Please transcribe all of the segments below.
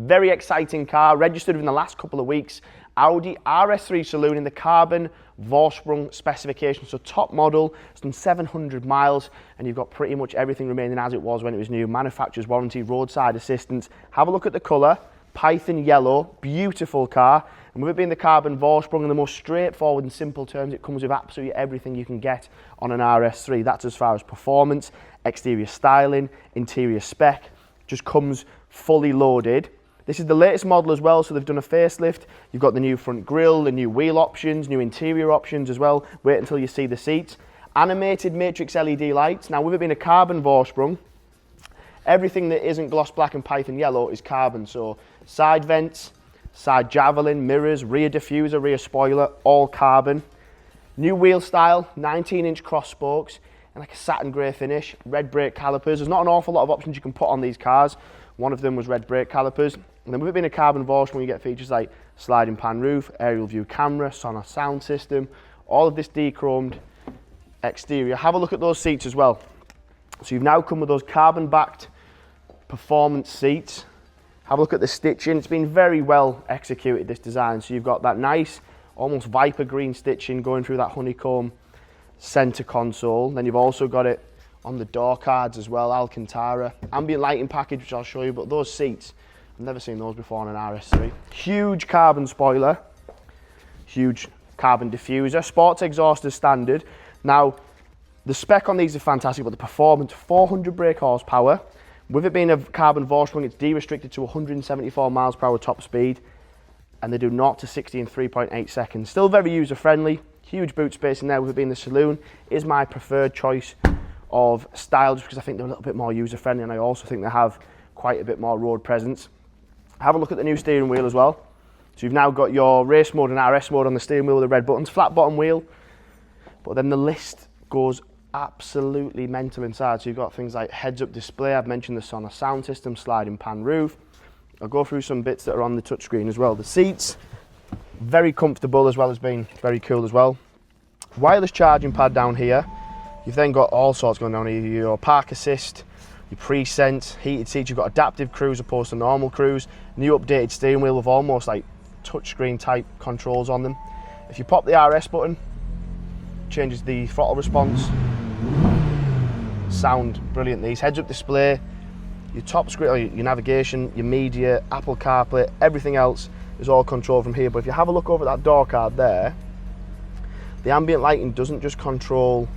Very exciting car, registered within the last couple of weeks. Audi RS3 saloon in the carbon Vorsprung specification, so top model. It's done 700 miles, and you've got pretty much everything remaining as it was when it was new. Manufacturer's warranty, roadside assistance. Have a look at the colour, Python yellow, beautiful car. And with it being the carbon Vorsprung, in the most straightforward and simple terms, it comes with absolutely everything you can get on an RS3. That's as far as performance, exterior styling, interior spec. Just comes fully loaded. This is the latest model as well, so they've done a facelift. You've got the new front grille, the new wheel options, new interior options as well. Wait until you see the seats. Animated matrix LED lights. Now, with it being a carbon Vorsprung, everything that isn't gloss black and Python yellow is carbon. So side vents, side javelin, mirrors, rear diffuser, rear spoiler, all carbon. New wheel style, 19-inch cross spokes, and like a satin grey finish. Red brake calipers. There's not an awful lot of options you can put on these cars. One of them was red brake calipers. And then with it being a carbon Vorsprung, you get features like sliding pan roof, aerial view camera, SONOS sound system, all of this de-chromed exterior. Have a look at those seats as well. So you've now come with those carbon backed performance seats. Have a look at the stitching. It's been very well executed, this design. So you've got that nice, almost viper green stitching going through that honeycomb center console. Then you've also got it on the door cards as well, Alcantara. Ambient lighting package, which I'll show you, but those seats, I've never seen those before on an RS3. Huge carbon spoiler, huge carbon diffuser, sports exhaust as standard. Now, the spec on these is fantastic, but the performance, 400 brake horsepower. With it being a carbon Vorsprung, it's de-restricted to 174 miles per hour top speed, and they do 0 to 60 in 3.8 seconds. Still very user-friendly, huge boot space in there. With it being the saloon, is my preferred choice of style, just because I think they're a little bit more user-friendly, and I also think they have quite a bit more road presence. Have a look at the new steering wheel as well. So you've now got your race mode and RS mode on the steering wheel with the red buttons, flat bottom wheel, but then the list goes absolutely mental inside. So you've got things like heads-up display, I've mentioned the SONOS sound system, sliding pan roof. I'll go through some bits that are on the touchscreen as well. The seats, very comfortable as well as being very cool as well. Wireless charging pad down here. You've then got all sorts going on here, your park assist, your pre-sense, heated seats, you've got adaptive cruise opposed to normal cruise, new updated steering wheel with almost like touchscreen type controls on them. If you pop the RS button, changes the throttle response. Sound brilliant these. Heads-up display, your top screen, your navigation, your media, Apple CarPlay, everything else is all controlled from here. But if you have a look over at that door card there, the ambient lighting doesn't just control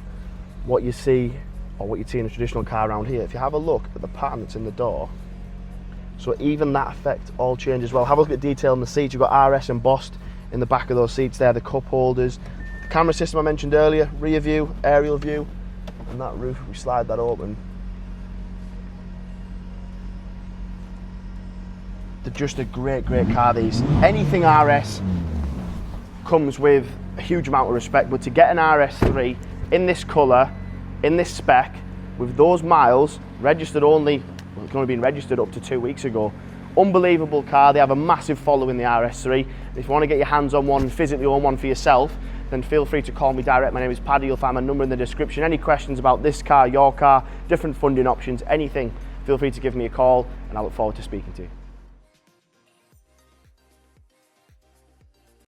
what you see or what you see in a traditional car around here. If you have a look at the pattern that's in the door, so even that effect all changes well. Have a look at the detail in the seats. You've got RS embossed in the back of those seats there, the cup holders. The camera system I mentioned earlier, rear view, aerial view, and that roof, we slide that open. They're just a great, great car, these. Anything RS comes with a huge amount of respect, but to get an RS3 in this colour, in this spec, with those miles, registered only, well, it's only been registered up to 2 weeks ago. Unbelievable car. They have a massive following, the RS3. If you want to get your hands on one and physically own one for yourself, then feel free to call me direct. My name is Paddy. You'll find my number in the description. Any questions about this car, your car, different funding options, anything, feel free to give me a call, and I look forward to speaking to you.